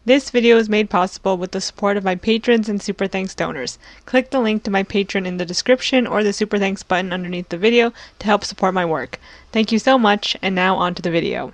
This video is made possible with the support of my patrons and super thanks donors. Click the link to my Patreon in the description or the super thanks button underneath the video to help support my work. Thank you so much, and now on to the video.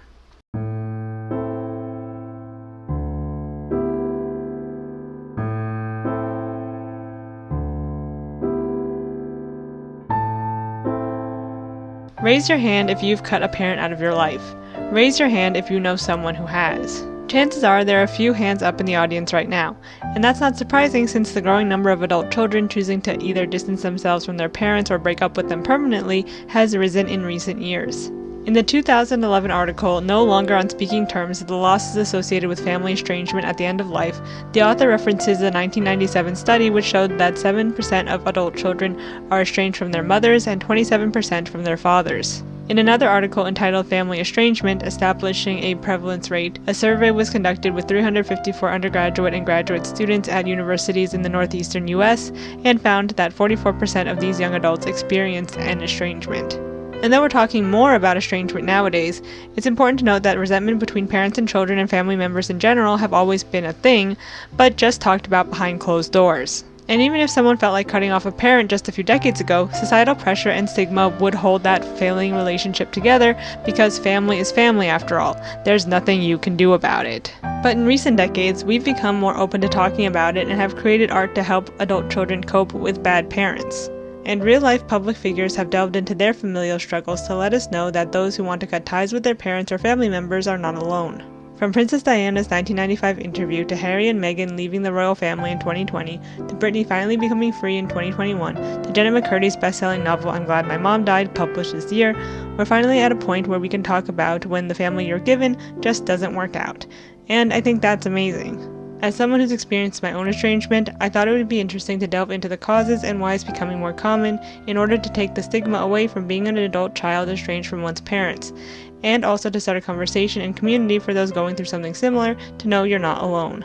Raise your hand if you've cut a parent out of your life. Raise your hand if you know someone who has. Chances are there are a few hands up in the audience right now, and that's not surprising since the growing number of adult children choosing to either distance themselves from their parents or break up with them permanently has risen in recent years. In the 2011 article, No Longer on Speaking Terms of the Losses Associated with Family Estrangement at the End of Life, the author references a 1997 study which showed that 7% of adult children are estranged from their mothers and 27% from their fathers. In another article entitled Family Estrangement, Establishing a Prevalence Rate, a survey was conducted with 354 undergraduate and graduate students at universities in the northeastern U.S. and found that 44% of these young adults experienced an estrangement. And though we're talking more about estrangement nowadays, it's important to note that resentment between parents and children and family members in general have always been a thing, but just talked about behind closed doors. And even if someone felt like cutting off a parent just a few decades ago, societal pressure and stigma would hold that failing relationship together because family is family after all. There's nothing you can do about it. But in recent decades, we've become more open to talking about it and have created art to help adult children cope with bad parents. And real-life public figures have delved into their familial struggles to let us know that those who want to cut ties with their parents or family members are not alone. From Princess Diana's 1995 interview to Harry and Meghan leaving the royal family in 2020, to Britney finally becoming free in 2021, to Jennette McCurdy's best-selling novel I'm Glad My Mom Died, published this year, we're finally at a point where we can talk about when the family you're given just doesn't work out. And I think that's amazing. As someone who's experienced my own estrangement, I thought it would be interesting to delve into the causes and why it's becoming more common in order to take the stigma away from being an adult child estranged from one's parents, and also to start a conversation and community for those going through something similar to know you're not alone.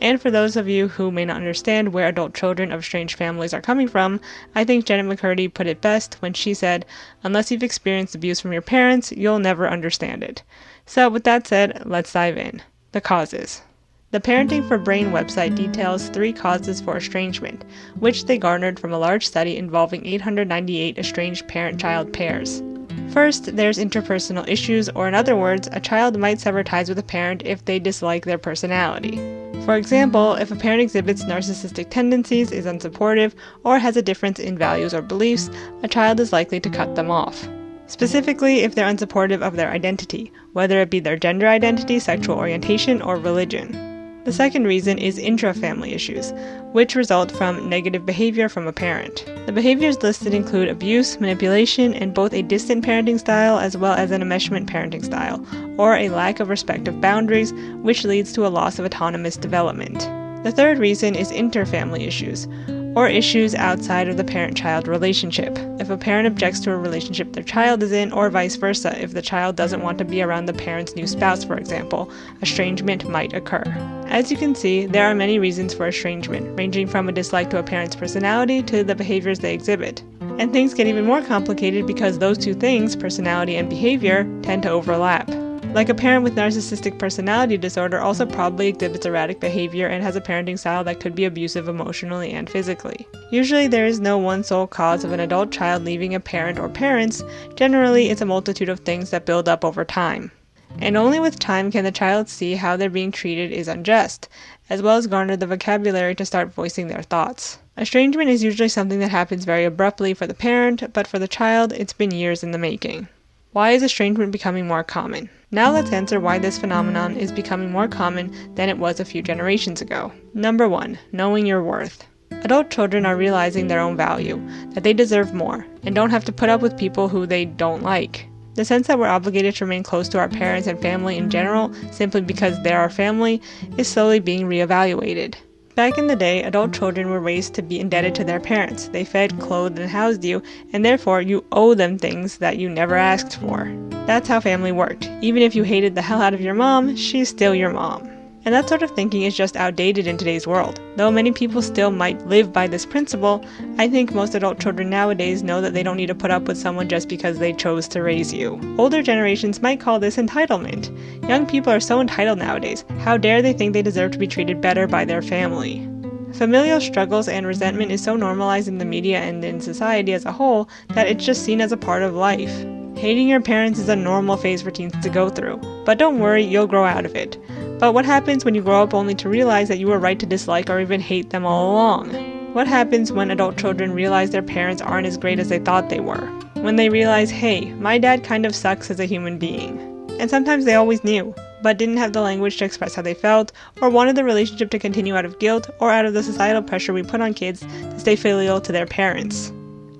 And for those of you who may not understand where adult children of estranged families are coming from, I think Jennette McCurdy put it best when she said, "Unless you've experienced abuse from your parents, you'll never understand it." So with that said, let's dive in. The causes. The Parenting for Brain website details 3 causes for estrangement, which they garnered from a large study involving 898 estranged parent-child pairs. First, there's interpersonal issues, or in other words, a child might sever ties with a parent if they dislike their personality. For example, if a parent exhibits narcissistic tendencies, is unsupportive, or has a difference in values or beliefs, a child is likely to cut them off. Specifically, if they're unsupportive of their identity, whether it be their gender identity, sexual orientation, or religion. The second reason is intra-family issues, which result from negative behavior from a parent. The behaviors listed include abuse, manipulation, and both a distant parenting style as well as an enmeshment parenting style, or a lack of respect of boundaries, which leads to a loss of autonomous development. The third reason is inter-family issues, or issues outside of the parent-child relationship. If a parent objects to a relationship their child is in, or vice versa, if the child doesn't want to be around the parent's new spouse, for example, estrangement might occur. As you can see, there are many reasons for estrangement, ranging from a dislike to a parent's personality to the behaviors they exhibit. And things get even more complicated because those two things, personality and behavior, tend to overlap. Like a parent with narcissistic personality disorder also probably exhibits erratic behavior and has a parenting style that could be abusive emotionally and physically. Usually there is no one sole cause of an adult child leaving a parent or parents. Generally, it's a multitude of things that build up over time. And only with time can the child see how they're being treated is unjust, as well as garner the vocabulary to start voicing their thoughts. Estrangement is usually something that happens very abruptly for the parent, but for the child, it's been years in the making. Why is estrangement becoming more common? Now let's answer why this phenomenon is becoming more common than it was a few generations ago. Number 1, knowing your worth. Adult children are realizing their own value, that they deserve more, and don't have to put up with people who they don't like. The sense that we're obligated to remain close to our parents and family in general, simply because they're our family, is slowly being reevaluated. Back in the day, adult children were raised to be indebted to their parents. They fed, clothed, and housed you, and therefore you owe them things that you never asked for. That's how family worked. Even if you hated the hell out of your mom, she's still your mom. And that sort of thinking is just outdated in today's world. Though many people still might live by this principle, I think most adult children nowadays know that they don't need to put up with someone just because they chose to raise you. Older generations might call this entitlement. Young people are so entitled nowadays. How dare they think they deserve to be treated better by their family? Familial struggles and resentment is so normalized in the media and in society as a whole that it's just seen as a part of life. Hating your parents is a normal phase for teens to go through, but don't worry, you'll grow out of it. But what happens when you grow up only to realize that you were right to dislike or even hate them all along? What happens when adult children realize their parents aren't as great as they thought they were? When they realize, hey, my dad kind of sucks as a human being. And sometimes they always knew, but didn't have the language to express how they felt, or wanted the relationship to continue out of guilt or out of the societal pressure we put on kids to stay filial to their parents.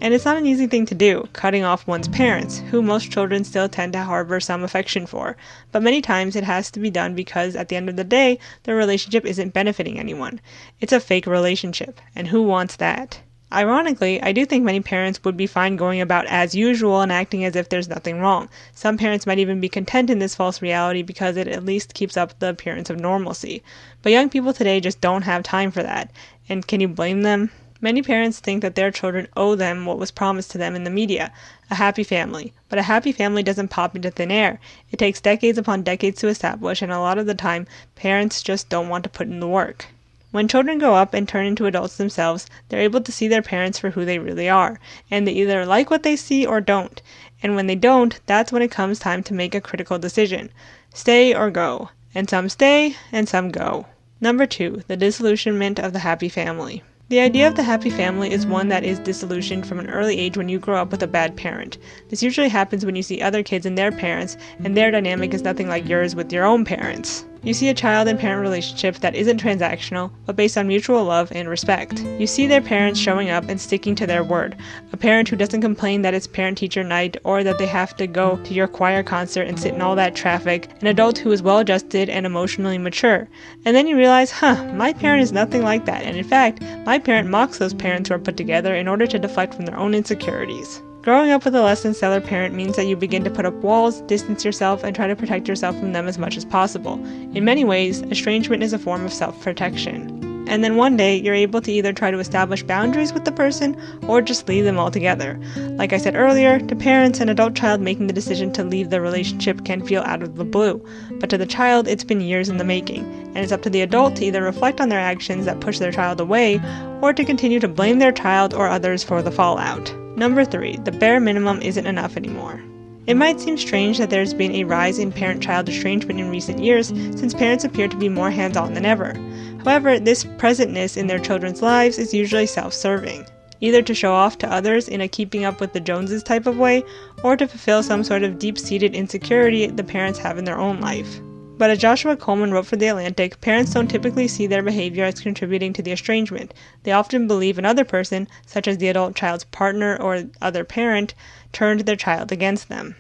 And it's not an easy thing to do, cutting off one's parents, who most children still tend to harbor some affection for. But many times it has to be done because at the end of the day, the relationship isn't benefiting anyone. It's a fake relationship, and who wants that? Ironically, I do think many parents would be fine going about as usual and acting as if there's nothing wrong. Some parents might even be content in this false reality because it at least keeps up the appearance of normalcy. But young people today just don't have time for that. And can you blame them? Many parents think that their children owe them what was promised to them in the media, a happy family. But a happy family doesn't pop into thin air. It takes decades upon decades to establish, and a lot of the time, parents just don't want to put in the work. When children grow up and turn into adults themselves, they're able to see their parents for who they really are, and they either like what they see or don't. And when they don't, that's when it comes time to make a critical decision. Stay or go. And some stay, and some go. Number 2, the disillusionment of the happy family. The idea of the happy family is one that is disillusioned from an early age when you grow up with a bad parent. This usually happens when you see other kids and their parents, and their dynamic is nothing like yours with your own parents. You see a child and parent relationship that isn't transactional, but based on mutual love and respect. You see their parents showing up and sticking to their word. A parent who doesn't complain that it's parent-teacher night or that they have to go to your choir concert and sit in all that traffic. An adult who is well-adjusted and emotionally mature. And then you realize, my parent is nothing like that. And in fact, my parent mocks those parents who are put together in order to deflect from their own insecurities. Growing up with a less than stellar parent means that you begin to put up walls, distance yourself, and try to protect yourself from them as much as possible. In many ways, estrangement is a form of self-protection. And then one day, you're able to either try to establish boundaries with the person, or just leave them altogether. Like I said earlier, to parents, an adult child making the decision to leave the relationship can feel out of the blue. But to the child, it's been years in the making. And it's up to the adult to either reflect on their actions that push their child away, or to continue to blame their child or others for the fallout. Number 3, the bare minimum isn't enough anymore. It might seem strange that there's been a rise in parent-child estrangement in recent years, since parents appear to be more hands-on than ever. However, this presentness in their children's lives is usually self-serving, either to show off to others in a keeping up with the Joneses type of way, or to fulfill some sort of deep-seated insecurity the parents have in their own life. But as Joshua Coleman wrote for The Atlantic, parents don't typically see their behavior as contributing to the estrangement. They often believe another person, such as the adult child's partner or other parent, turned their child against them.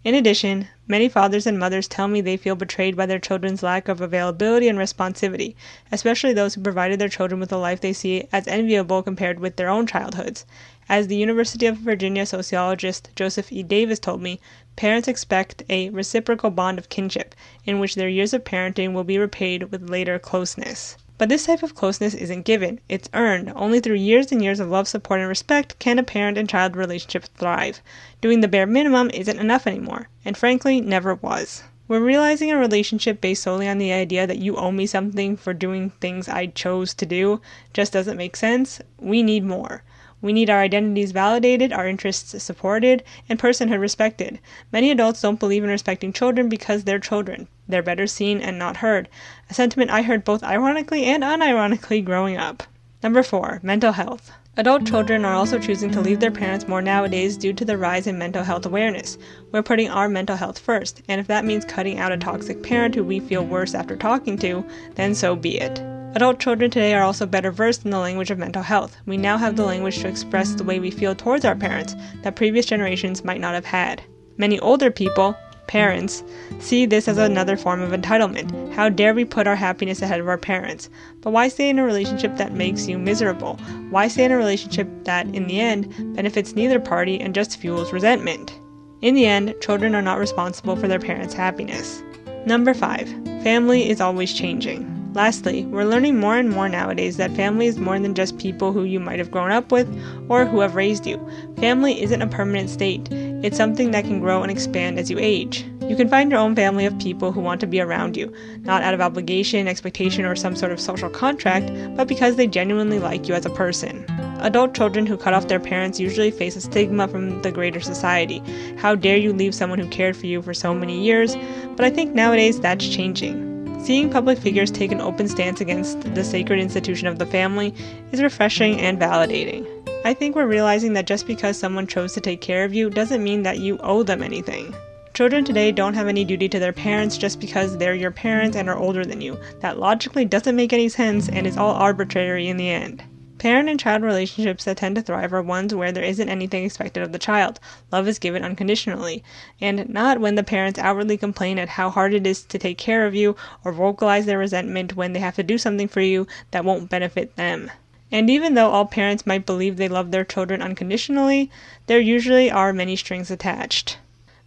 In addition, many fathers and mothers tell me they feel betrayed by their children's lack of availability and responsivity, especially those who provided their children with a life they see as enviable compared with their own childhoods. As the University of Virginia sociologist Joseph E. Davis told me, parents expect a reciprocal bond of kinship, in which their years of parenting will be repaid with later closeness. But this type of closeness isn't given, it's earned. Only through years and years of love, support, and respect can a parent and child relationship thrive. Doing the bare minimum isn't enough anymore, and frankly, never was. We're realizing a relationship based solely on the idea that you owe me something for doing things I chose to do just doesn't make sense. We need more. We need our identities validated, our interests supported, and personhood respected. Many adults don't believe in respecting children because they're children. They're better seen and not heard, a sentiment I heard both ironically and unironically growing up. Number 4, mental health. Adult children are also choosing to leave their parents more nowadays due to the rise in mental health awareness. We're putting our mental health first, and if that means cutting out a toxic parent who we feel worse after talking to, then so be it. Adult children today are also better versed in the language of mental health. We now have the language to express the way we feel towards our parents that previous generations might not have had. Many older people, parents, see this as another form of entitlement. How dare we put our happiness ahead of our parents? But why stay in a relationship that makes you miserable? Why stay in a relationship that, in the end, benefits neither party and just fuels resentment? In the end, children are not responsible for their parents' happiness. Number 5. Family is always changing. Lastly, we're learning more and more nowadays that family is more than just people who you might have grown up with or who have raised you. Family isn't a permanent state. It's something that can grow and expand as you age. You can find your own family of people who want to be around you, not out of obligation, expectation, or some sort of social contract, but because they genuinely like you as a person. Adult children who cut off their parents usually face a stigma from the greater society. How dare you leave someone who cared for you for so many years? But I think nowadays that's changing. Seeing public figures take an open stance against the sacred institution of the family is refreshing and validating. I think we're realizing that just because someone chose to take care of you doesn't mean that you owe them anything. Children today don't have any duty to their parents just because they're your parents and are older than you. That logically doesn't make any sense and is all arbitrary in the end. Parent and child relationships that tend to thrive are ones where there isn't anything expected of the child. Love is given unconditionally, and not when the parents outwardly complain at how hard it is to take care of you or vocalize their resentment when they have to do something for you that won't benefit them. And even though all parents might believe they love their children unconditionally, there usually are many strings attached.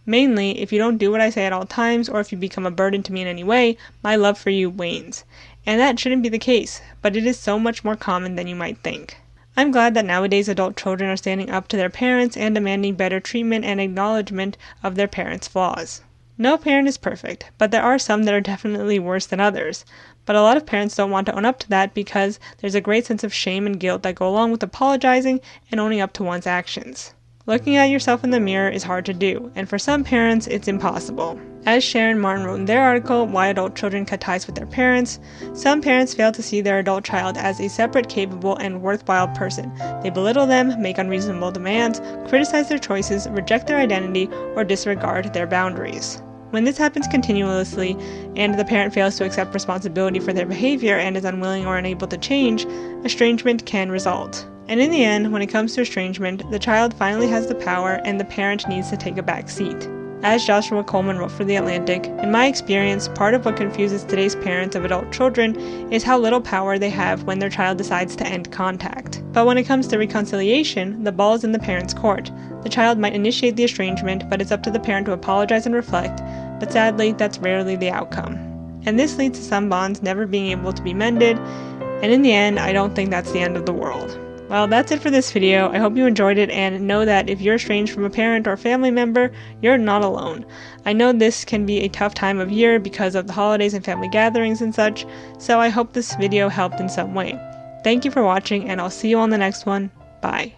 Mainly, if you don't do what I say at all times, or if you become a burden to me in any way, my love for you wanes. And that shouldn't be the case, but it is so much more common than you might think. I'm glad that nowadays adult children are standing up to their parents and demanding better treatment and acknowledgement of their parents' flaws. No parent is perfect, but there are some that are definitely worse than others. But a lot of parents don't want to own up to that because there's a great sense of shame and guilt that go along with apologizing and owning up to one's actions. Looking at yourself in the mirror is hard to do, and for some parents, it's impossible. As Sharon Martin wrote in their article, Why Adult Children Cut Ties with Their Parents, some parents fail to see their adult child as a separate, capable, and worthwhile person. They belittle them, make unreasonable demands, criticize their choices, reject their identity, or disregard their boundaries. When this happens continuously, and the parent fails to accept responsibility for their behavior and is unwilling or unable to change, estrangement can result. And in the end, when it comes to estrangement, the child finally has the power and the parent needs to take a back seat. As Joshua Coleman wrote for The Atlantic, in my experience, part of what confuses today's parents of adult children is how little power they have when their child decides to end contact. But when it comes to reconciliation, the ball is in the parent's court. The child might initiate the estrangement, but it's up to the parent to apologize and reflect, but sadly, that's rarely the outcome. And this leads to some bonds never being able to be mended, and in the end, I don't think that's the end of the world. Well, that's it for this video. I hope you enjoyed it and know that if you're estranged from a parent or family member, you're not alone. I know this can be a tough time of year because of the holidays and family gatherings and such, so I hope this video helped in some way. Thank you for watching and I'll see you on the next one. Bye.